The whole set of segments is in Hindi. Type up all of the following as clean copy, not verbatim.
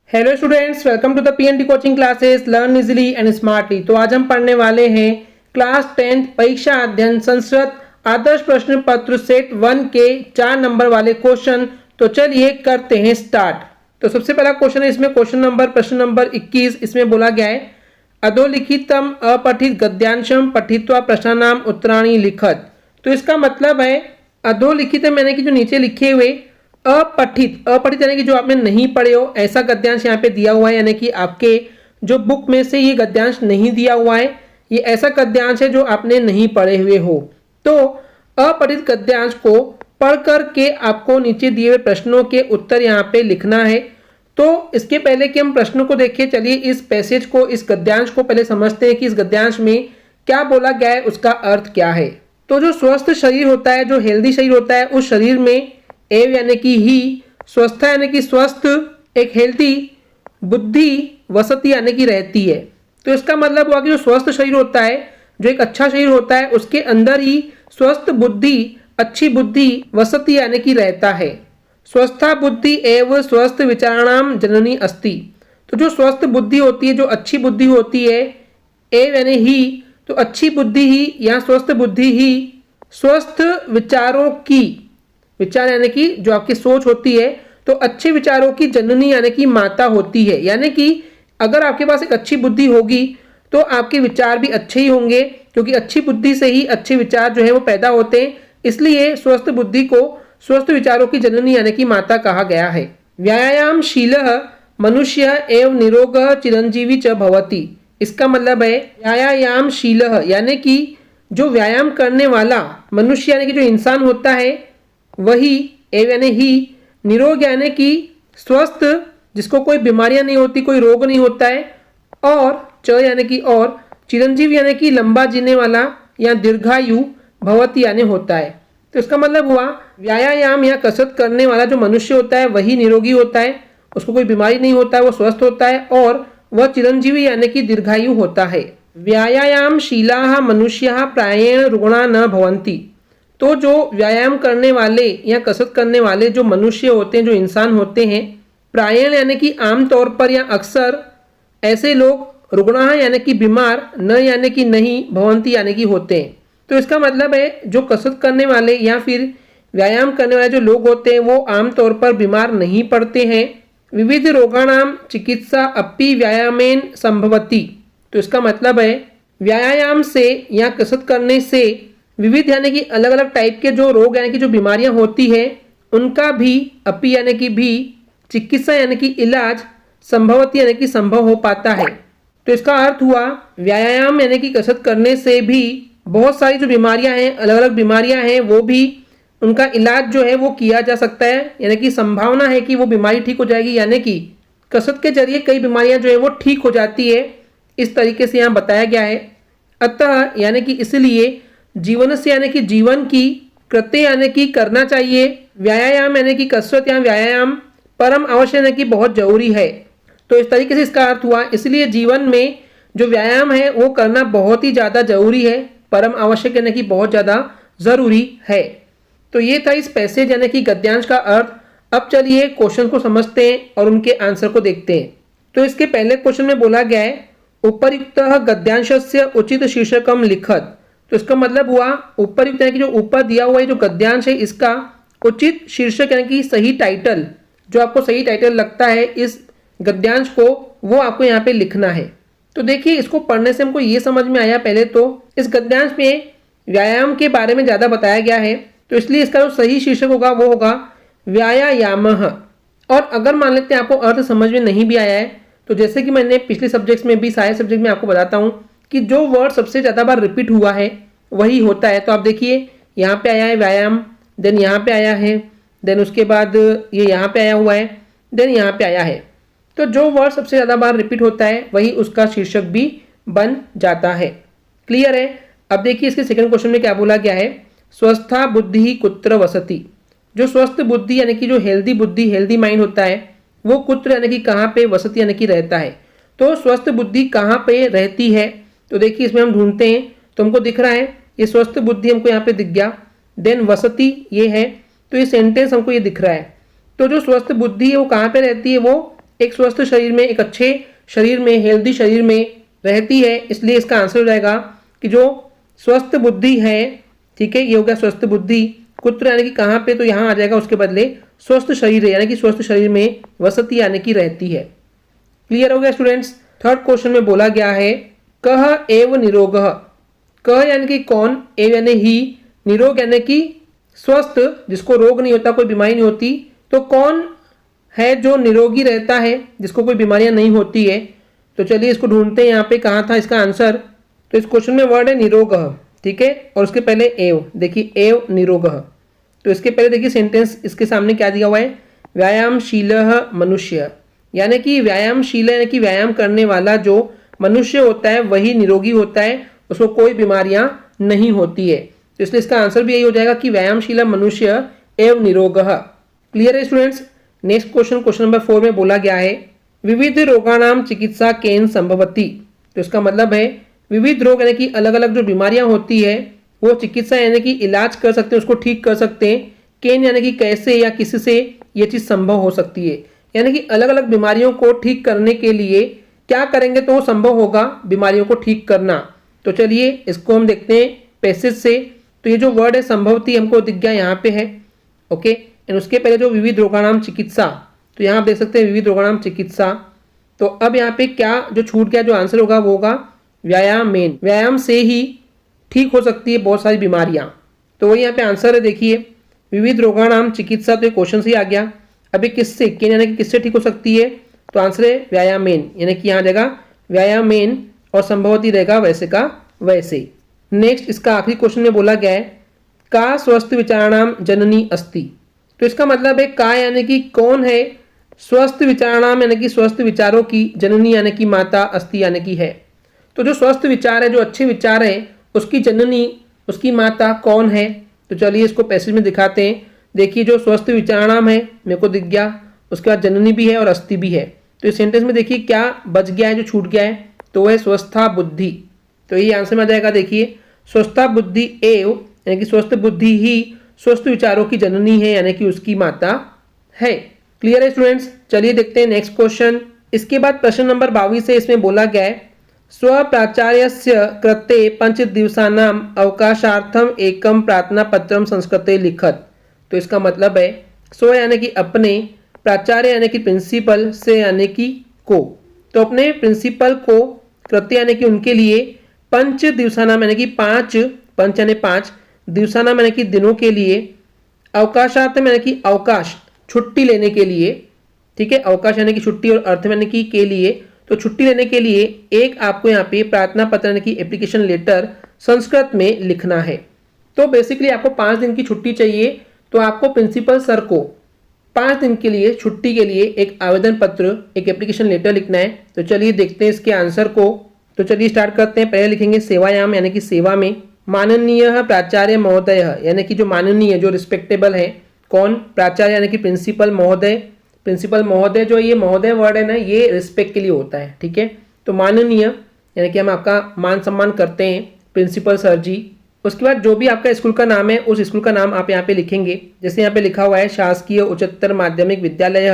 Hello students, welcome to the PND coaching classes learn easily and smartly. तो आज हम पढ़ने वाले हैं क्लास 10 परीक्षा अध्ययन संस्कृत आदर्श प्रश्न पत्र सेट 1 के 4 नंबर वाले क्वेश्चन। तो चलिए करते हैं स्टार्ट। तो सबसे पहला क्वेश्चन है इसमें प्रश्न नंबर 21। इसमें बोला गया है अधोलिखितम अपठित गद्यांशम पठित्वा प्रश्नानाम उत्तराणी लिखत। तो इसका मतलब है अधोलिखित यानी कि जो नीचे लिखे हुए अपठित यानी कि जो आपने नहीं पढ़े हो ऐसा गद्यांश यहाँ पे दिया हुआ है, यानी कि आपके जो बुक में से ये गद्यांश नहीं दिया हुआ है, ये ऐसा गद्यांश है जो आपने नहीं पढ़े हुए हो। तो अपठित गद्यांश को पढ़ करके आपको नीचे दिए हुए प्रश्नों के उत्तर यहाँ पे लिखना है। तो इसके पहले कि हम प्रश्नों को देखें, चलिए इस पैसेज को, इस गद्यांश को पहले समझते हैं कि इस गद्यांश में क्या बोला गया है, उसका अर्थ क्या है। तो जो स्वस्थ शरीर होता है, जो हेल्दी शरीर होता है, उस शरीर में एव यानी कि ही, स्वस्था यानी कि स्वस्थ, एक हेल्थी बुद्धि वसती यानी कि रहती है। तो इसका मतलब हुआ कि जो स्वस्थ शरीर होता है, जो एक अच्छा शरीर होता है, उसके अंदर ही स्वस्थ बुद्धि, अच्छी बुद्धि वसती यानी कि रहता है। स्वस्था बुद्धि एवं स्वस्थ विचाराणाम जननी अस्ति। तो जो स्वस्थ बुद्धि होती है, जो अच्छी बुद्धि होती है, एव यानी ही, तो अच्छी बुद्धि ही या स्वस्थ बुद्धि ही स्वस्थ विचारों की, विचार यानी कि जो आपकी सोच होती है, तो अच्छे विचारों की जननी यानी कि माता होती है। यानी कि अगर आपके पास एक अच्छी बुद्धि होगी तो आपके विचार भी अच्छे ही होंगे, क्योंकि अच्छी बुद्धि से ही अच्छे विचार जो है वो पैदा होते हैं। इसलिए स्वस्थ बुद्धि को स्वस्थ विचारों की जननी यानी कि माता कहा गया है। व्यायामशीलः मनुष्य एवं निरोग चिरंजीवी च भवति। इसका मतलब है व्यायामशीलः यानी कि जो व्यायाम करने वाला मनुष्य यानी कि जो इंसान होता है, वही एव यानी ही, निरोग यानी कि स्वस्थ, जिसको कोई बीमारियां नहीं होती, कोई रोग नहीं होता है, और च यानी कि और, चिरंजीव यानी कि लंबा जीने वाला या दीर्घायु, भवती यानी होता है। तो इसका मतलब हुआ व्यायाम या कसरत करने वाला जो मनुष्य होता है वही निरोगी होता है, उसको कोई बीमारी नहीं होता है, वो स्वस्थ होता है, और वह चिरंजीवी यानी कि दीर्घायु होता है। व्यायामशीलाः मनुष्याः प्रायेण रुग्णा न भवन्ति। तो जो व्यायाम करने वाले या कसरत करने वाले जो मनुष्य होते हैं, जो इंसान होते हैं, प्रायण यानी कि आमतौर पर या अक्सर, ऐसे लोग रुग्णा यानी कि बीमार, न यानी कि नहीं, भवंती यानी कि होते हैं। तो इसका मतलब है जो कसरत करने वाले या फिर व्यायाम करने वाले जो लोग होते हैं वो आमतौर पर बीमार नहीं पड़ते हैं। विविध रोगाणाम चिकित्सा अपि व्यायामेन संभवती। तो इसका मतलब है व्यायाम से या कसरत करने से विविध यानी कि अलग अलग टाइप के जो रोग यानी कि जो बीमारियां होती है, उनका भी, अपी यानी कि भी, चिकित्सा यानी कि इलाज, संभवती यानी कि संभव हो पाता है। तो इसका अर्थ हुआ व्यायाम यानी कि कसरत करने से भी बहुत सारी जो बीमारियां हैं, अलग अलग बीमारियां हैं, वो भी उनका इलाज जो है वो किया जा सकता है, यानी कि संभावना है कि वो बीमारी ठीक हो जाएगी, यानी कि कसरत के जरिए कई बीमारियां जो है वो ठीक हो जाती है। इस तरीके से यहाँ बताया गया है। अतः यानी कि इसलिए जीवन से यानी कि जीवन की, कृत्य यानी कि करना चाहिए, व्यायाम यानी कि कसरत या व्यायाम परम आवश्यक यानी कि बहुत जरूरी है। तो इस तरीके से इसका अर्थ हुआ इसलिए जीवन में जो व्यायाम है वो करना बहुत ही ज़्यादा जरूरी है, परम आवश्यक यानी कि बहुत ज़्यादा ज़रूरी है। तो ये था इस पैसेज यानी कि गद्यांश का अर्थ। अब चलिए क्वेश्चन को समझते हैं और उनके आंसर को देखते हैं। तो इसके पहले क्वेश्चन में बोला गया है उपयुक्त गद्यांशस्य उचित शीर्षकम लिखत। तो इसका मतलब हुआ उपयुक्त यानी कि जो ऊपर दिया हुआ है जो गद्यांश है, इसका उचित शीर्षक यानी कि सही टाइटल, जो आपको सही टाइटल लगता है इस गद्यांश को, वो आपको यहाँ पे लिखना है। तो देखिए इसको पढ़ने से हमको ये समझ में आया, पहले तो इस गद्यांश में व्यायाम के बारे में ज़्यादा बताया गया है, तो इसलिए इसका जो सही शीर्षक होगा वो होगा व्यायामः। और अगर मान लेते हैं आपको अर्थ समझ में नहीं भी आया है, तो जैसे कि मैंने पिछले सब्जेक्ट्स में भी, सारे सब्जेक्ट में आपको बताता हूँ कि जो वर्ड सबसे ज़्यादा बार रिपीट हुआ है वही होता है। तो आप देखिए यहाँ पे आया है व्यायाम, देन यहाँ पे आया है, देन उसके बाद ये यहाँ पे आया हुआ है, देन यहाँ पे आया है। तो जो वर्ड सबसे ज़्यादा बार रिपीट होता है वही उसका शीर्षक भी बन जाता है। क्लियर है। अब देखिए इसके सेकंड क्वेश्चन में क्या बोला गया है, स्वस्था बुद्धि कुत्र वसति। जो स्वस्थ बुद्धि यानी कि जो हेल्दी बुद्धि, हेल्दी माइंड होता है, वो कुत्र यानी कि कहाँ पे, वसति यानी कि रहता है। तो स्वस्थ बुद्धि कहाँ पे रहती है, तो देखिए इसमें हम ढूंढते हैं, तो हमको दिख रहा है ये स्वस्थ बुद्धि हमको यहाँ पे दिख गया, देन वसति ये है, तो ये सेंटेंस हमको ये दिख रहा है। तो जो स्वस्थ बुद्धि है वो कहाँ पे रहती है, वो एक स्वस्थ शरीर में, एक अच्छे शरीर में, हेल्दी शरीर में रहती है। इसलिए इसका आंसर हो जाएगा कि जो स्वस्थ बुद्धि है, ठीक है, ये हो गया स्वस्थ बुद्धि। कुत्र यानी कि कहाँ पे, तो यहाँ आ जाएगा उसके बदले स्वस्थ शरीर है, यानी कि स्वस्थ शरीर में वसति यानी कि रहती है। क्लियर हो गया स्टूडेंट्स। थर्ड क्वेश्चन में बोला गया है कह एव निरोगः। कह यानी कि कौन, एव यानी ही, निरोग यानी कि स्वस्थ, जिसको रोग नहीं होता, कोई बीमारी नहीं होती। तो कौन है जो निरोगी रहता है, जिसको कोई बीमारियां नहीं होती है? तो चलिए इसको ढूंढते हैं यहाँ पे कहाँ था इसका आंसर। तो इस क्वेश्चन में वर्ड है निरोगः, ठीक है, और उसके पहले एव, देखिए एव निरोगः। तो इसके पहले देखिए सेंटेंस इसके सामने क्या दिया हुआ है, व्यायामशीलः मनुष्य, यानी कि व्यायामशील यानी कि व्यायाम करने वाला जो मनुष्य होता है वही निरोगी होता है, उसको कोई बीमारियां नहीं होती है। तो इसलिए इसका आंसर भी यही हो जाएगा कि व्यायामशील मनुष्य एवं निरोगः। क्लियर है students. Next question, question number 4 में बोला गया है विविध रोगाणाम चिकित्सा केन संभवती। तो इसका मतलब है विविध रोग यानी कि अलग अलग जो बीमारियां होती है वो चिकित्सा यानी कि इलाज कर सकते हैं, उसको ठीक कर सकते हैं। केन यानी कि कैसे या किससे ये चीज़ संभव हो सकती है, यानी कि अलग अलग बीमारियों को ठीक करने के लिए क्या करेंगे तो वो संभव होगा बीमारियों को ठीक करना। तो चलिए इसको हम देखते हैं पैसेज से। तो ये जो वर्ड है संभवती हमको दिख गया यहाँ पे है, ओके। एंड उसके पहले जो विविध रोगाणाम चिकित्सा, तो यहाँ आप देख सकते हैं विविध रोगाणाम चिकित्सा। तो अब यहाँ पे क्या जो छूट गया, जो आंसर होगा वो होगा व्यायाम मेन, व्यायाम से ही ठीक हो सकती है बहुत सारी बीमारियाँ। तो वही यहाँ पे आंसर है, देखिए विविध रोगाणाम चिकित्सा, तो ये क्वेश्चन से ही आ गया। अभी किससे, केन यानी कि किससे ठीक हो सकती है, तो आंसर है व्यायाम मेन, यानी कि यहाँ जगह व्यायाम मेन और संभवती रहेगा वैसे का वैसे। नेक्स्ट इसका आखिरी क्वेश्चन में बोला गया है का स्वस्थ विचाराणाम जननी अस्ति। तो इसका मतलब है का यानी कि कौन है, स्वस्थ विचाराणाम यानी कि स्वस्थ विचारों की, जननी यानी कि माता, अस्ति यानी कि है। तो जो स्वस्थ विचार है, जो अच्छे विचार है, उसकी जननी, उसकी माता कौन है? तो चलिए इसको पैसेज में दिखाते हैं। देखिए जो स्वस्थ विचाराणाम है मेरे को दिख गया, उसके बाद जननी भी है और अस्ति भी है। तो इस सेंटेंस में देखिए क्या बच गया है, जो छूट गया है, तो वह स्वस्था बुद्धि। तो ये आंसर में आ जाएगा, देखिए स्वस्था बुद्धि एव, यानी कि स्वस्थ बुद्धि ही स्वस्थ विचारों की जननी है, यानी कि उसकी माता है। क्लियर है स्टूडेंट्स। चलिए देखते हैं नेक्स्ट क्वेश्चन। इसके बाद प्रश्न नंबर 22 है, इसमें बोला गया है स्वप्राचार्यस्य कृते 5 दिवसानाम अवकाशार्थम एकम प्रार्थना पत्रम संस्कृते लिखत। तो इसका मतलब है स्व यानी कि अपने, प्राचार्य यानी कि प्रिंसिपल, से यानी कि को। तो अपने प्रिंसिपल को, कृत्य यानी कि उनके लिए, 5 दिवसानाम यानी कि 5, पंच यानी 5, दिवसानाम यानी कि दिनों के लिए, अवकाशार्थम यानी कि अवकाश, छुट्टी लेने के लिए, ठीक है, अवकाश यानी कि छुट्टी और अर्थ यानी कि के लिए। तो छुट्टी लेने के लिए एक आपको यहाँ पे प्रार्थना पत्र यानी कि एप्लीकेशन लेटर संस्कृत में लिखना है। तो बेसिकली आपको 5 दिन की छुट्टी चाहिए, तो आपको प्रिंसिपल सर को 5 दिन के लिए छुट्टी के लिए एक आवेदन पत्र, एक एप्लीकेशन लेटर लिखना है। तो चलिए देखते हैं इसके आंसर को। तो चलिए स्टार्ट करते हैं। पहले लिखेंगे सेवायाम यानी कि सेवा में, माननीय प्राचार्य महोदय, यानी कि जो माननीय, जो रिस्पेक्टेबल है, कौन, प्राचार्य यानी कि प्रिंसिपल महोदय। प्रिंसिपल महोदय, जो ये महोदय वर्ड है ना, ये रिस्पेक्ट के लिए होता है, ठीक है। तो माननीय यानी कि हम आपका मान सम्मान करते हैं, प्रिंसिपल सर जी। उसके बाद जो भी आपका स्कूल का नाम है, उस स्कूल का नाम आप यहाँ पे लिखेंगे। जैसे यहाँ पे लिखा हुआ है शासकीय उच्चतर माध्यमिक विद्यालय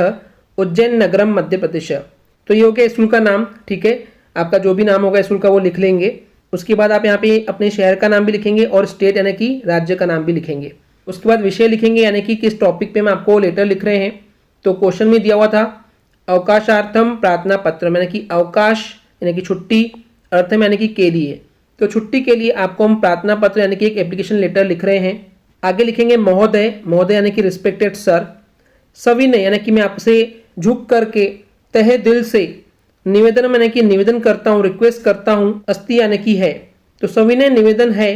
उज्जैन नगरम मध्य प्रदेश। तो ये हो गया स्कूल का नाम, ठीक है। आपका जो भी नाम होगा स्कूल का वो लिख लेंगे। उसके बाद आप यहाँ पे अपने शहर का नाम भी लिखेंगे और स्टेट यानी कि राज्य का नाम भी लिखेंगे। उसके बाद विषय लिखेंगे, यानी कि किस टॉपिक पे हम आपको लेटर लिख रहे हैं। तो क्वेश्चन में दिया हुआ था अवकाशार्थम प्रार्थना पत्र, यानी कि अवकाश यानी कि छुट्टी, अर्थम यानी कि के लिए। तो छुट्टी के लिए आपको हम प्रार्थना पत्र यानी कि एक एप्लीकेशन लेटर लिख रहे हैं। आगे लिखेंगे महोदय, महोदय यानी कि रिस्पेक्टेड सर। सविनय यानी कि मैं आपसे झुक करके, तहे दिल से, निवेदन यानी कि निवेदन करता हूँ, रिक्वेस्ट करता हूँ, अस्ति यानी कि है। तो सविनय निवेदन है,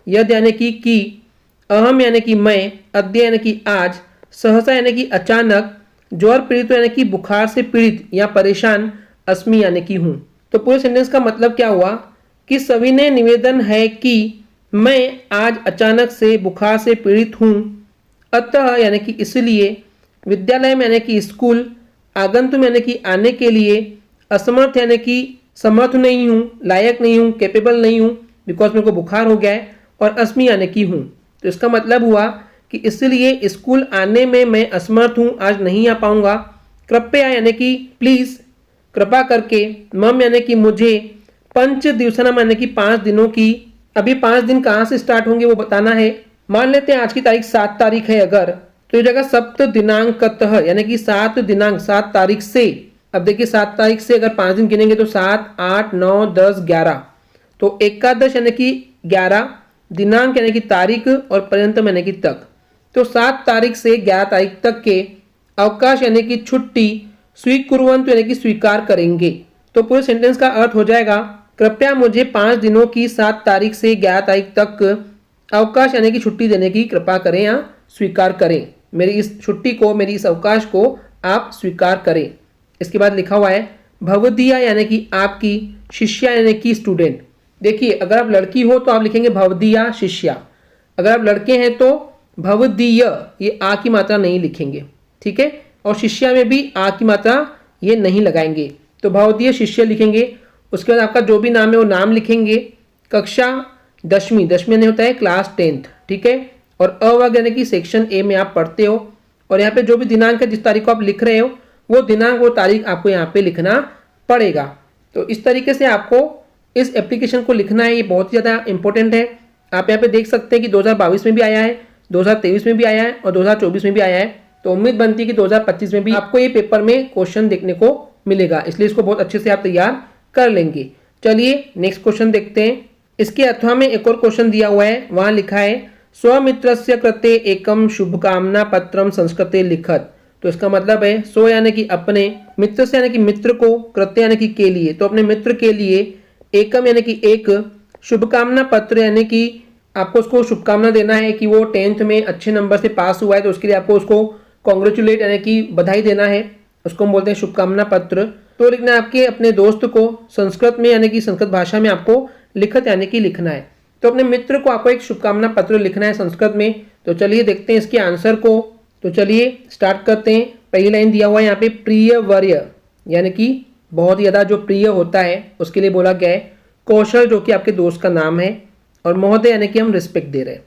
यद यानी कि, अहम यानी कि मैं, अद्य यानी कि आज, सहसा यानी कि अचानक, ज्वर पीड़ित यानी कि बुखार से पीड़ित या परेशान, अस्मि यानी कि हूँ। तो पूरे सेंटेंस का मतलब क्या हुआ कि सविनय निवेदन है कि मैं आज अचानक से बुखार से पीड़ित हूँ, अतः यानी कि इसलिए, विद्यालय में यानी कि स्कूल, आगंतुक यानी कि आने के लिए, असमर्थ यानी कि समर्थ नहीं हूँ, लायक नहीं हूँ, कैपेबल नहीं हूँ, बिकॉज मेरे को बुखार हो गया है, और अस्मि यानी कि हूँ। तो इसका मतलब हुआ कि इसलिए स्कूल आने में मैं असमर्थ हूँ, आज नहीं आ पाऊँगा, कृपया यानी कि प्लीज, कृपा करके, मम यानी कि मुझे, पंच दिवसनम यानी कि 5 दिनों की। अभी 5 दिन कहाँ से स्टार्ट होंगे वो बताना है। मान लेते हैं आज की तारीख 7 तारीख है अगर, तो ये जगह सप्त दिनांकतः यानी कि 7 दिनांक 7 तारीख से। अब देखिए 7 तारीख से अगर 5 दिन गिनेंगे तो 7, 8, 9, 10, 11, तो एकादश यानी कि 11, दिनांक यानी कि तारीख और पर्यंतम यानी कि तक। तो 7 तारीख से 11 तारीख तक के अवकाश यानी कि छुट्टी स्वीकुर्वन्तु यानी कि स्वीकार करेंगे। तो पूरे सेंटेंस का अर्थ हो जाएगा कृपया मुझे 5 दिनों की 7 तारीख से 11 तारीख तक अवकाश यानी कि छुट्टी देने की कृपा करें या स्वीकार करें। मेरी इस छुट्टी को, मेरी इस अवकाश को आप स्वीकार करें। इसके बाद लिखा हुआ है भवदीया यानी कि आपकी, शिष्या यानी कि स्टूडेंट। देखिए अगर आप लड़की हो तो आप लिखेंगे भवदीया शिष्या, अगर आप लड़के हैं तो भवदीय, ये आ की मात्रा नहीं लिखेंगे, ठीक है। और शिष्या में भी आ की मात्रा ये नहीं लगाएंगे, तो भवदीय शिष्य लिखेंगे। उसके बाद आपका जो भी नाम है वो नाम लिखेंगे। कक्षा 10वीं, 10वीं यानी होता है क्लास 10th, ठीक है। और अवर्ग यानी कि सेक्शन ए में आप पढ़ते हो। और यहाँ पे जो भी दिनांक है, जिस तारीख को आप लिख रहे हो, वो दिनांक वो तारीख आपको यहाँ पे लिखना पड़ेगा। तो इस तरीके से आपको इस एप्लीकेशन को लिखना है, ये बहुत ही ज़्यादा इंपॉर्टेंट है। आप यहाँ पे देख सकते हैं कि 2022 में भी आया है, 2023 में भी आया है और 2024 में भी आया है। तो उम्मीद बनती है कि 2025 में भी आपको ये पेपर में क्वेश्चन देखने को मिलेगा, इसलिए इसको बहुत अच्छे से आप तैयार कर लेंगे। चलिए नेक्स्ट क्वेश्चन देखते हैं। इसके अथवा में एक और क्वेश्चन दिया हुआ है, वहां लिखा है स्वमित्रस्य कृते एकम शुभकामना पत्रम संस्कृते लिखत। तो इसका मतलब है स्व यानी कि अपने, मित्र से यानी कि मित्र को, कृत्य यानी कि के लिए, तो अपने मित्र के लिए, एकम यानी कि एक, शुभकामना पत्र यानी कि आपको उसको शुभकामना देना है कि वो 10th में अच्छे नंबर से पास हुआ है, तो उसके लिए आपको उसको कॉन्ग्रेचुलेट यानी कि बधाई देना है, उसको हम बोलते हैं शुभकामना पत्र। तो लिखना है आपके अपने दोस्त को संस्कृत में यानी कि संस्कृत भाषा में आपको लिखत यानी कि लिखना है। तो अपने मित्र को आपको एक शुभकामना पत्र लिखना है संस्कृत में। तो चलिए देखते हैं इसके आंसर को। तो चलिए स्टार्ट करते हैं। पहली लाइन दिया हुआ है यहाँ पे प्रिय वर्य, यानी कि बहुत ही ज़्यादा जो प्रिय होता है उसके लिए बोला गया है। कौशल जो कि आपके दोस्त का नाम है, और महोदय यानी कि हम रिस्पेक्ट दे रहे हैं।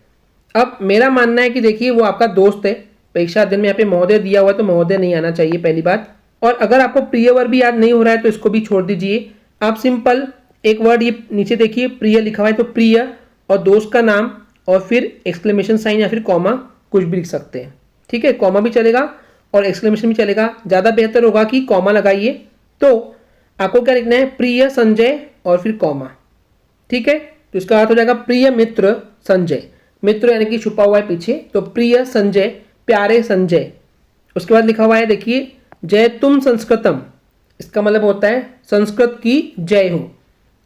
अब मेरा मानना है कि देखिए वो आपका दोस्त है, परीक्षा अध्ययन में यहाँ पे महोदय दिया हुआ है तो महोदय नहीं आना चाहिए पहली बात। और अगर आपको प्रिय वर्ग भी याद नहीं हो रहा है तो इसको भी छोड़ दीजिए। आप सिंपल एक वर्ड ये नीचे देखिए प्रिय लिखा हुआ है, तो प्रिय और दोस्त का नाम और फिर एक्सक्लेमेशन साइन या फिर कॉमा कुछ भी लिख सकते हैं, ठीक है। कॉमा भी चलेगा और एक्सक्लेमेशन भी चलेगा, ज़्यादा बेहतर होगा कि कॉमा लगाइए। तो आपको क्या लिखना है, प्रिय संजय और फिर कॉमा, ठीक है। तो इसका अर्थ हो जाएगा प्रिय मित्र संजय, मित्र यानी कि छुपा हुआ है पीछे, तो प्रिय संजय, प्यारे संजय। उसके बाद लिखा हुआ है देखिए जय तुम संस्कृतम, इसका मतलब होता है संस्कृत की जय हो।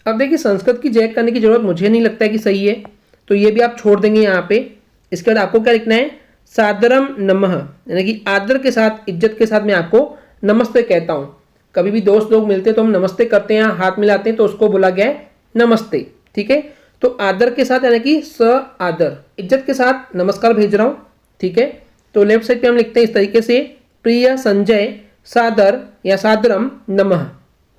अब देखिए संस्कृत की जय करने की जरूरत मुझे नहीं लगता है कि सही है, तो ये भी आप छोड़ देंगे यहाँ पे। इसके बाद आपको क्या लिखना है, सादरम नमः, यानी कि आदर के साथ, इज्जत के साथ मैं आपको नमस्ते कहता हूँ। कभी भी दोस्त लोग मिलते हैं तो हम नमस्ते करते हैं, हाथ मिलाते हैं, तो उसको बोला गया है नमस्ते, ठीक है। तो आदर के साथ यानी कि स आदर, इज्जत के साथ नमस्कार भेज रहा हूँ, ठीक है। तो लेफ्ट साइड पे हम लिखते हैं इस तरीके से प्रिय संजय सादर या सादरम नमः,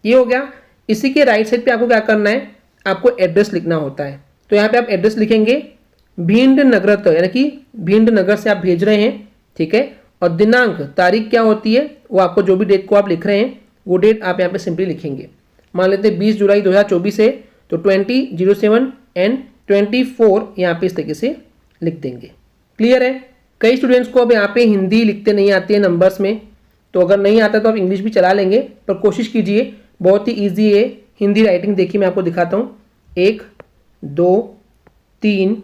ये हो गया। इसी के राइट साइड पे आपको क्या करना है, आपको एड्रेस लिखना होता है। तो यहाँ पे आप एड्रेस लिखेंगे भिंड नगरत, यानी कि भिंड नगर से आप भेज रहे हैं, ठीक है। और दिनांक, तारीख क्या होती है, वो आपको जो भी डेट को आप लिख रहे हैं वो डेट आप यहाँ पे सिंपली लिखेंगे। मान लेते हैं 20 जुलाई 2024 है, तो 2007 एंड 24 यहाँ पे इस तरीके से लिख देंगे। क्लियर है। कई स्टूडेंट्स को अब यहाँ पे हिंदी लिखते नहीं आती है नंबर्स में, तो अगर नहीं आता तो आप इंग्लिश भी चला लेंगे, पर कोशिश कीजिए, बहुत ही ईजी है हिंदी राइटिंग। देखिए मैं आपको दिखाता हूँ, 1 2 3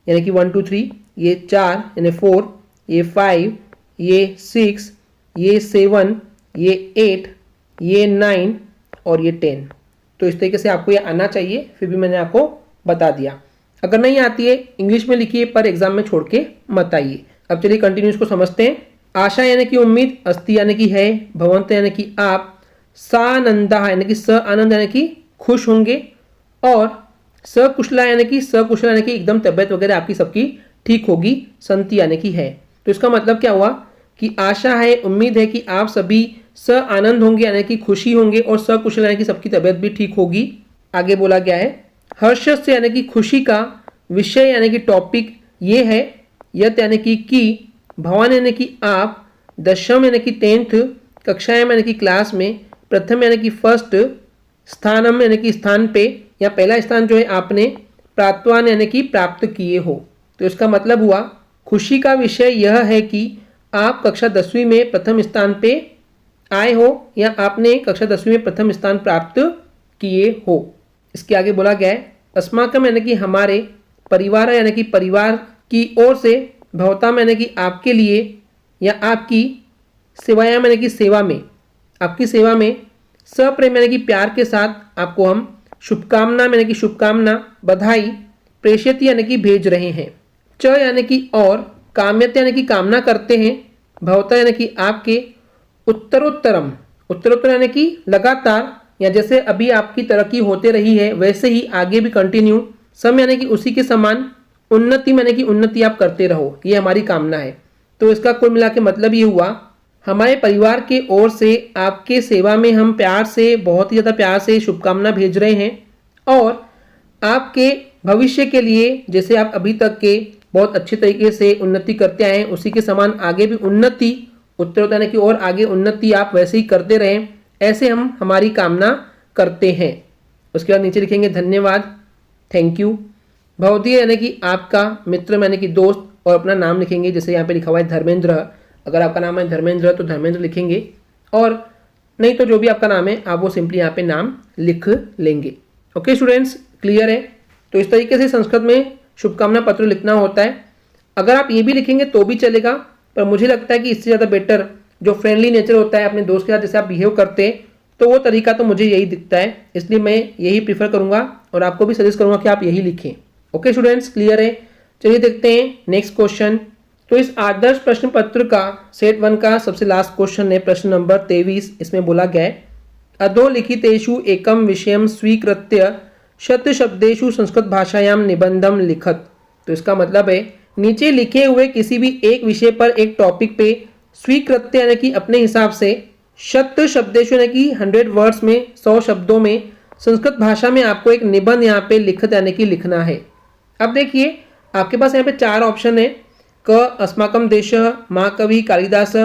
यानी कि 1 2 3, ये 4 यानी 4, ये 5, ये 6, ये 7, ये 8, ये 9 और ये 10। तो इस तरीके से आपको ये आना चाहिए, फिर भी मैंने आपको बता दिया। अगर नहीं आती है इंग्लिश में लिखिए, पर एग्जाम में छोड़ के मत आइए। अब चलिए कंटिन्यू इसको समझते हैं। आशा यानी कि उम्मीद, अस्ति यानी कि है, भवंत यानी कि आप, सानंदा यानी कि स आनंद यानी कि खुश होंगे, और सकुशला यानी कि सकुशला यानी कि एकदम तबियत वगैरह आपकी सबकी ठीक होगी, संति यानी कि है। तो इसका मतलब क्या हुआ कि आशा है, उम्मीद है कि आप सभी स आनंद होंगे यानी कि खुशी होंगे, और सकुशल यानी कि सबकी तबियत भी ठीक होगी। आगे बोला गया है हर्ष से यानी कि खुशी का, विषय यानी कि टॉपिक ये है, यत यानी कि भवान यानी कि आप, दशम यानी कि 10th, कक्षाएं यानी कि क्लास में प्रथम यानी कि फर्स्ट स्थानम यानी कि स्थान पे या पहला स्थान जो है आपने प्राप्तवान यानी कि प्राप्त किए हो। तो इसका मतलब हुआ खुशी का विषय यह है कि आप कक्षा 10वीं में प्रथम स्थान पे आए हो या आपने कक्षा 10वीं में प्रथम स्थान प्राप्त किए हो। इसके आगे बोला गया है अस्माकम यानी कि हमारे, परिवार यानी कि परिवार की ओर से, भवताम यानी कि आपके लिए या आपकी, सेवायाम यानी कि सेवा में, आपकी सेवा में, सप्रेम यानी कि प्यार के साथ आपको हम शुभकामना यानी कि शुभकामना, बधाई, प्रेषित यानी कि भेज रहे हैं। च यानी कि और, काम्यत यानी कि कामना करते हैं, भवता यानी कि आपके, उत्तरोत्तरम, उत्तरोत्तर यानी कि लगातार या जैसे अभी आपकी तरक्की होते रही है वैसे ही आगे भी कंटिन्यू, सम यानी कि उसी के समान, उन्नति यानी कि उन्नति आप करते रहो, ये हमारी कामना है। तो इसका कुल मिला के मतलब ये हुआ हमारे परिवार के ओर से आपके सेवा में हम प्यार से, बहुत ही ज़्यादा प्यार से शुभकामना भेज रहे हैं और आपके भविष्य के लिए जैसे आप अभी तक के बहुत अच्छे तरीके से उन्नति करते आए हैं उसी के समान आगे भी उन्नति, उत्तरोत्तर यानी कि और आगे उन्नति आप वैसे ही करते रहें, ऐसे हम हमारी कामना करते हैं। उसके बाद नीचे लिखेंगे धन्यवाद, थैंक यू। भवदीय यानी कि आपका, मित्र यानी कि दोस्त और अपना नाम लिखेंगे, जैसे यहाँ पे लिखा हुआ है धर्मेंद्र, अगर आपका नाम है धर्मेंद्र तो धर्मेंद्र लिखेंगे और नहीं तो जो भी आपका नाम है आप वो सिंपली यहाँ पे नाम लिख लेंगे। ओके स्टूडेंट्स, क्लियर है? तो इस तरीके से संस्कृत में शुभकामना पत्र लिखना होता है। अगर आप ये भी लिखेंगे तो भी चलेगा, पर मुझे लगता है कि इससे ज़्यादा बेटर जो फ्रेंडली नेचर होता है अपने दोस्त के साथ जैसे आप बिहेव करते हैं तो वो तरीका तो मुझे यही दिखता है, इसलिए मैं यही प्रीफर करूँगा और आपको भी सजेस्ट करूँगा कि आप यही लिखें। ओके स्टूडेंट्स, क्लियर है? चलिए देखते हैं नेक्स्ट क्वेश्चन। तो इस आदर्श प्रश्न पत्र का सेट 1 का सबसे लास्ट क्वेश्चन है प्रश्न नंबर 23। इसमें बोला गया है अधोलिखितेषु एकम विषयम स्वीकृत्य शत शब्देषु संस्कृत भाषायाम निबंधम लिखत। तो इसका मतलब है नीचे लिखे हुए किसी भी एक विषय पर एक टॉपिक पे स्वीकृत्य यानी कि अपने हिसाब से, शत शब्देषु यानी कि 100 वर्ड्स में, 100 शब्दों में संस्कृत भाषा में आपको एक निबंध यहाँ पे लिखत यानी कि लिखना है। अब देखिए आपके पास यहाँ पे 4 ऑप्शन है, क अस्माकम देशः, महाकवि कालिदास,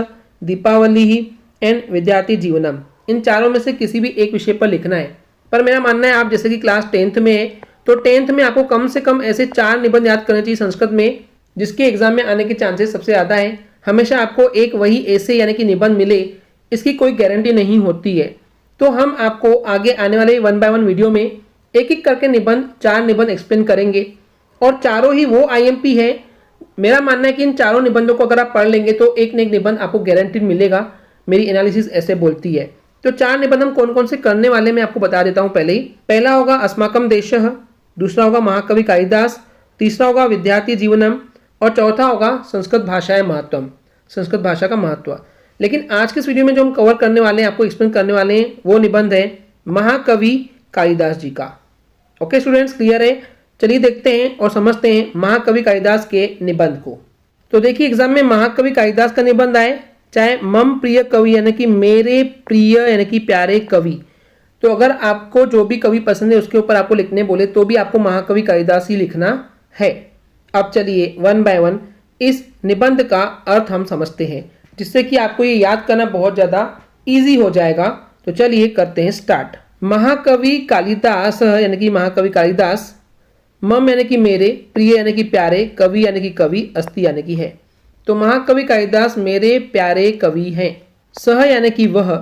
दीपावली एंड विद्यार्थी जीवनम। इन चारों में से किसी भी एक विषय पर लिखना है। पर मेरा मानना है आप जैसे कि क्लास 10th में है तो 10th में आपको कम से कम ऐसे 4 निबंध याद करने चाहिए संस्कृत में जिसके एग्जाम में आने के चांसेस सबसे ज़्यादा हैं। हमेशा आपको एक वही ऐसे यानी कि निबंध मिले इसकी कोई गारंटी नहीं होती है। तो हम आपको आगे आने वाले 1 by 1 वीडियो में एक एक करके निबंध, 4 निबंध एक्सप्लेन करेंगे और चारों ही वो IMP है। मेरा मानना है कि इन चारों निबंधों को अगर आप पढ़ लेंगे तो एक न एक निबंध आपको गारंटीड मिलेगा, मेरी एनालिसिस ऐसे बोलती है। तो 4 निबंध हम कौन कौन से करने वाले मैं आपको बता देता हूं पहले ही। पहला होगा अस्माकम देशः, दूसरा होगा महाकवि कालिदास, तीसरा होगा विद्यार्थी जीवनम और चौथा होगा संस्कृत भाषाएं महत्वम, संस्कृत भाषा का महत्व। लेकिन आज के इस वीडियो में जो हम कवर करने वाले हैं, आपको एक्सप्लेन करने वाले हैं, वो निबंध है महाकवि कालिदास जी का। ओके स्टूडेंट्स, क्लियर है? चलिए देखते हैं और समझते हैं महाकवि कालिदास के निबंध को। तो देखिए एग्जाम में महाकवि कालिदास का निबंध आए, चाहे मम प्रिय कवि यानी कि मेरे प्रिय यानी कि प्यारे कवि। तो अगर आपको जो भी कवि पसंद है उसके ऊपर आपको लिखने बोले तो भी आपको महाकवि कालिदास ही लिखना है। अब चलिए 1 by 1 इस निबंध का अर्थ हम समझते हैं, जिससे कि आपको ये याद करना बहुत ज़्यादा ईजी हो जाएगा। तो चलिए करते हैं स्टार्ट। महाकवि कालिदास यानी कि महाकवि कालिदास, मम यानी कि मेरे, प्रिय यानी कि प्यारे, कवि यानी कि कवि, अस्ति यानी कि है। तो महाकवि कालिदास मेरे प्यारे कवि हैं। सह यानी कि वह,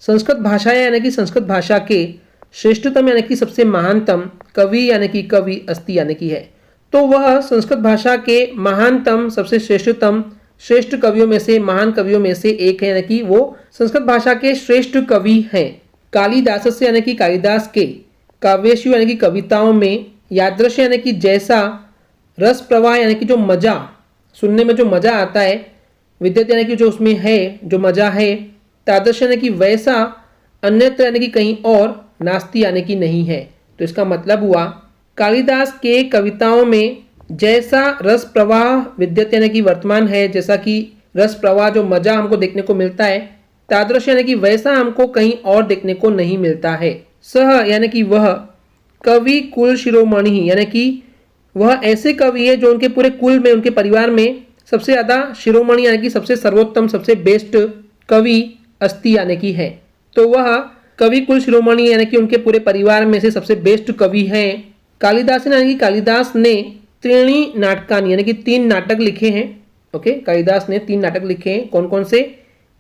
संस्कृत भाषा यानी कि संस्कृत भाषा के, श्रेष्ठतम यानी कि सबसे महानतम, कवि यानी कि कवि, अस्ति यानी कि है। तो वह संस्कृत भाषा के महानतम, सबसे श्रेष्ठतम, श्रेष्ठ कवियों में से, महान कवियों में से एक है, यानी कि वो संस्कृत भाषा के श्रेष्ठ कवि हैं। कालिदास से यानी कि कालिदास के, काव्येषु यानी कि कविताओं में, यादृश यानी कि जैसा, रस प्रवाह यानी कि जो मजा, सुनने में जो मजा आता है, विद्यत यानी कि जो उसमें है, जो मजा है, तादृश यानी कि वैसा, अन्यत्र यानी कि कहीं और, नास्ति यानी कि नहीं है। तो इसका मतलब हुआ कालिदास के कविताओं में जैसा रस प्रवाह, विद्यत यानी कि वर्तमान है, जैसा कि रस प्रवाह जो मजा हमको देखने को मिलता है, तादृश यानी कि वैसा हमको कहीं और देखने को नहीं मिलता है। सह यानी कि वह, कवि कुल शिरोमणि यानी कि वह ऐसे कवि है जो उनके पूरे कुल में, उनके परिवार में सबसे ज़्यादा शिरोमणि यानी कि सबसे सर्वोत्तम, सबसे बेस्ट कवि, अस्ति यानी कि है। तो वह कवि कुल शिरोमणि यानी कि उनके पूरे परिवार में से सबसे बेस्ट कवि हैं। कालिदास यानी कि कालिदास ने त्रीणि नाटकानि यानी कि 3 नाटक लिखे हैं। ओके, कालिदास ने 3 नाटक लिखे हैं। कौन कौन से?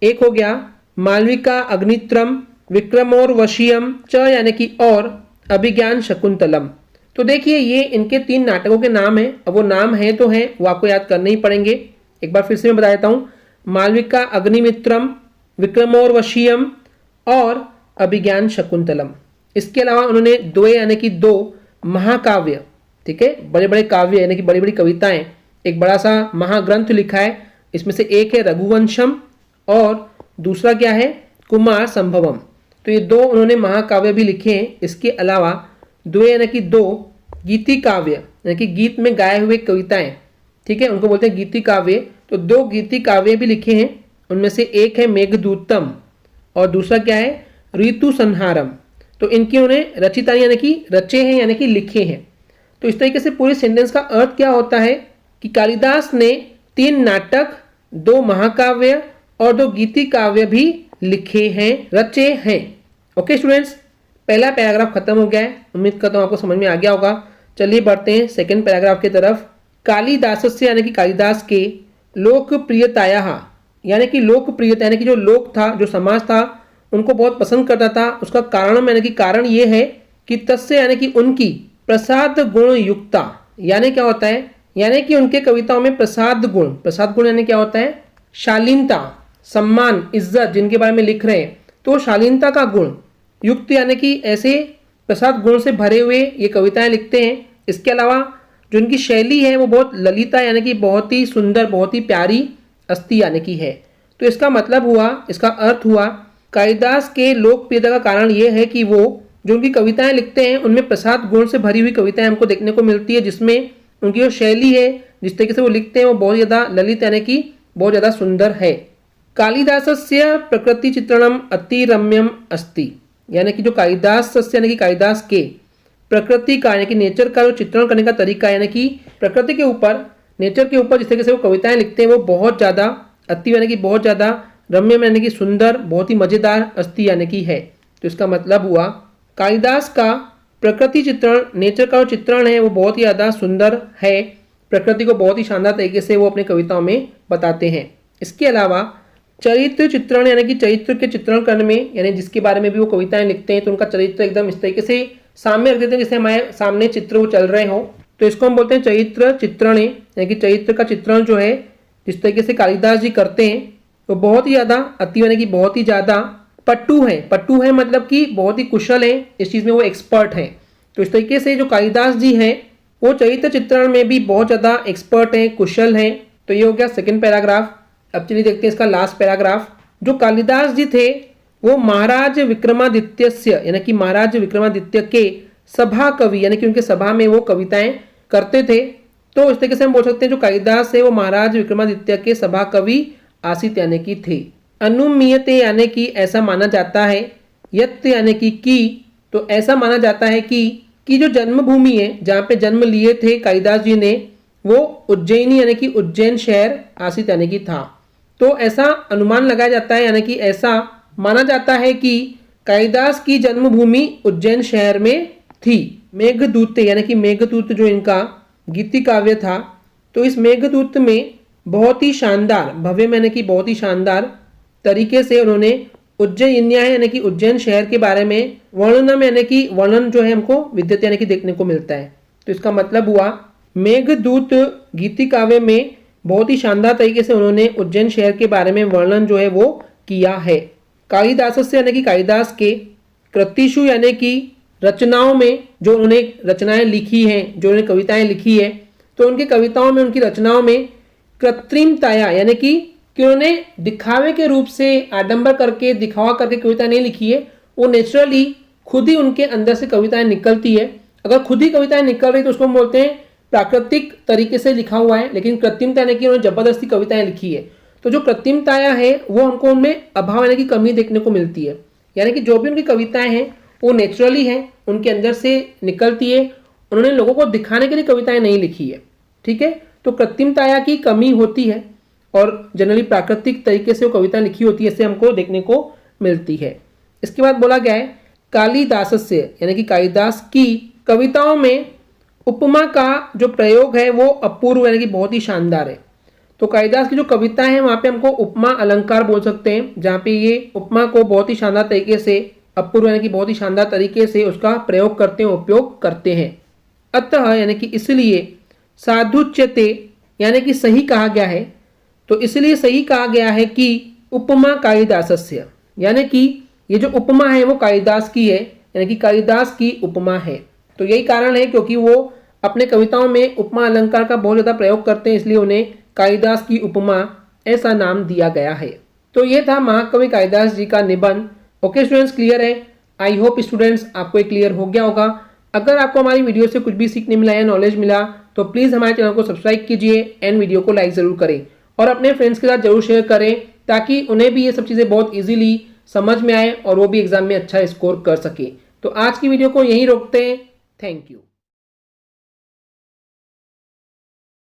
एक हो गया मालविका अग्नित्रम, विक्रमोर्वशीयम च यानी कि और, अभिज्ञान शकुंतलम। तो देखिए ये इनके 3 नाटकों के नाम हैं। अब वो नाम है तो हैं, वो आपको याद करने ही पड़ेंगे। एक बार फिर से मैं बता देता हूँ, मालविका अग्निमित्रम, विक्रमोर्वशीयम और अभिज्ञान शकुंतलम। इसके अलावा उन्होंने 2 यानी कि 2 महाकाव्य, ठीक है, बड़े बड़े काव्य यानी कि बड़ी बड़ी कविताएं, एक बड़ा सा महाग्रंथ लिखा है। इसमें से एक है रघुवंशम और दूसरा क्या है, कुमार संभवम। तो ये 2 उन्होंने महाकाव्य भी लिखे हैं। इसके अलावा 2 यानी कि 2 गीति काव्य यानी कि गीत में गाए हुए कविताएं, ठीक है, उनको बोलते हैं गीति काव्य। तो 2 गीति काव्य भी लिखे हैं। उनमें से एक है मेघदूतम और दूसरा क्या है, ऋतु संहारम। तो इनकी उन्हें रचिता यानी कि रचे हैं यानी कि लिखे हैं। तो इस तरीके से पूरे सेंटेंस का अर्थ क्या होता है कि कालिदास ने 3 नाटक, 2 महाकाव्य और 2 गीति काव्य भी लिखे हैं, रचे हैं। ओके स्टूडेंट्स, पहला पैराग्राफ खत्म हो गया है। उम्मीद करता हूँ आपको समझ में आ गया होगा। चलिए बढ़ते हैं सेकंड पैराग्राफ की तरफ। कालिदासस्य यानी कि कालिदास के लोकप्रियतायाः यानी कि लोकप्रियता यानी कि जो लोक था, जो समाज था, उनको बहुत पसंद करता था। उसका कारण यानी कि कारण ये है कि तस्य यानी कि उनकी प्रसाद गुण युक्ता यानी क्या होता है, यानी कि उनके कविताओं में प्रसाद गुण यानी क्या होता है, शालीनता, सम्मान, इज्जत जिनके बारे में लिख रहे हैं, तो शालीनता का गुण युक्त यानी कि ऐसे प्रसाद गुण से भरे हुए ये कविताएं लिखते हैं। इसके अलावा जो इनकी शैली है वो बहुत ललिता यानी कि बहुत ही सुंदर, बहुत ही प्यारी, अस्ति यानी कि है। तो इसका मतलब हुआ, इसका अर्थ हुआ, कालिदास के लोकप्रियता का कारण ये है कि वो जो उनकी कविताएं लिखते हैं उनमें प्रसाद गुण से भरी हुई कविताएं हमको देखने को मिलती है, जिसमें उनकी जो शैली है, जिस तरीके से वो लिखते हैं, वो बहुत ज़्यादा ललित यानी कि बहुत ज़्यादा सुंदर है। कालिदासस्य प्रकृति चित्रणम अति रम्यम अस्ति यानी कि जो कालिदास यानी कि कालिदास के प्रकृति का यानी कि नेचर का जो चित्रण करने का तरीका यानी कि प्रकृति के ऊपर, नेचर के ऊपर जिस तरीके से वो कविताएं लिखते हैं वो बहुत ज़्यादा, अति यानी कि बहुत ज़्यादा, रम्यम यानी कि सुंदर, बहुत ही मज़ेदार, अस्ति यानी कि है। तो इसका मतलब हुआ कालिदास का प्रकृति चित्रण, नेचर का जो चित्रण है वो बहुत ही ज़्यादा सुंदर है। प्रकृति को बहुत ही शानदार तरीके से वो अपनी कविताओं में बताते हैं। इसके अलावा चरित्र चित्रण यानी कि चरित्र के चित्रण करने में, यानी जिसके बारे में भी वो कविताएं लिखते हैं तो उनका चरित्र एकदम इस तरीके से सामने रख देते हैं जैसे हमारे सामने चित्र वो चल रहे हों। तो इसको हम बोलते हैं चरित्र चित्रण, यानी कि चरित्र का चित्रण जो है जिस तरीके से कालिदास जी करते हैं वो बहुत ही ज़्यादा, अति यानी कि बहुत ही ज़्यादा पट्टू है मतलब कि बहुत ही कुशल है, इस चीज़ में वो एक्सपर्ट हैं। तो इस तरीके से जो कालिदास जी हैं वो चरित्र चित्रण में भी बहुत ज़्यादा एक्सपर्ट हैं, कुशल हैं। तो ये हो गया सेकंड पैराग्राफ। अब चलिए देखते हैं इसका लास्ट पैराग्राफ। जो कालिदास जी थे वो महाराज विक्रमादित्य यानी कि महाराज विक्रमादित्य के सभा कवि यानी कि उनके सभा में वो कविताएं करते थे। तो इस तरीके से हम बोल सकते हैं जो कालिदास है वो महाराज विक्रमादित्य के सभा कवि आसित यानी कि थे। अनुमीयते यानी कि ऐसा माना जाता है, यत् यानी कि तो ऐसा माना जाता है कि जो जन्मभूमि है जहाँ पे जन्म लिए थे कालिदास जी ने वो उज्जैनी यानी कि उज्जैन शहर आसित यानी कि था। तो ऐसा अनुमान लगाया जाता है यानी कि ऐसा माना जाता है कि कालिदास की जन्मभूमि उज्जैन शहर में थी। मेघदूत यानी कि मेघदूत जो इनका गीति काव्य था, तो इस मेघदूत में बहुत ही शानदार, भव्य यानी कि बहुत ही शानदार तरीके से उन्होंने उज्जैन्या यानी कि उज्जैन शहर के बारे में वर्णनम यानी कि वर्णन जो है हमको विद्यते यानी कि देखने को मिलता है। तो इसका मतलब हुआ मेघदूत गीति काव्य में बहुत ही शानदार तरीके से उन्होंने उज्जैन शहर के बारे में वर्णन जो है वो किया है। कालिदास से यानी कि कालिदास के कृतिषु यानी कि रचनाओं में जो उन्होंने रचनाएं लिखी हैं, जो उन्होंने कविताएं लिखी है, तो उनकी कविताओं में, उनकी रचनाओं में कृत्रिमताया यानी कि उन्होंने दिखावे के रूप से आडंबर करके, दिखावा करके कविता नहीं लिखी है। वो नेचुरली खुद ही उनके अंदर से कविताएं निकलती है। अगर खुद ही कविताएं निकल रही तो उसको हम बोलते हैं प्राकृतिक तरीके से लिखा हुआ है, लेकिन कृत्रिमता यानी कि उन्होंने जबरदस्ती कविताएं लिखी है। तो जो कृत्रिमताया है वो हमको उनमें अभाव यानी कि कमी देखने को मिलती है। यानी कि जो भी उनकी कविताएं हैं वो नेचुरली है, उनके अंदर से निकलती है। उन्होंने लोगों को दिखाने के लिए कविताएं नहीं लिखी है, ठीक है। तो कृत्रिमताया की कमी होती है। और जनरली प्राकृतिक तरीके से वो कविता लिखी होती है, इससे हमको देखने को मिलती है। इसके बाद बोला गया है कालिदासस्य यानी कि कालिदास की कविताओं में उपमा का जो प्रयोग है वो अपूर्व यानी कि बहुत ही शानदार है। तो कालिदास की जो कविता है वहाँ पे हमको उपमा अलंकार बोल सकते हैं, जहाँ पे ये उपमा को बहुत ही शानदार तरीके से, अपूर्व यानी कि बहुत ही शानदार तरीके से उसका प्रयोग करते हैं, उपयोग करते हैं। अतः यानी कि इसलिए साधुच्यते यानी कि सही कहा गया है, तो इसलिए सही कहा गया है कि उपमा कालिदासस्य यानी कि ये जो उपमा है वो कालिदास की है, यानी कि कालिदास की उपमा है। तो यही कारण है क्योंकि वो अपने कविताओं में उपमा अलंकार का बहुत ज़्यादा प्रयोग करते हैं, इसलिए उन्हें कालिदास की उपमा ऐसा नाम दिया गया है। तो ये था महाकवि कालिदास जी का निबंध। ओके स्टूडेंट्स, क्लियर है? आई होप स्टूडेंट्स आपको ये क्लियर हो गया होगा। अगर आपको हमारी वीडियो से कुछ भी सीखने मिला या नॉलेज मिला तो प्लीज़ हमारे चैनल को सब्सक्राइब कीजिए एंड वीडियो को लाइक ज़रूर करें और अपने फ्रेंड्स के साथ जरूर शेयर करें, ताकि उन्हें भी ये सब चीज़ें बहुत ईजिली समझ में आए और वो भी एग्जाम में अच्छा स्कोर कर सके। तो आज की वीडियो को यहीं रोकते हैं। Thank you.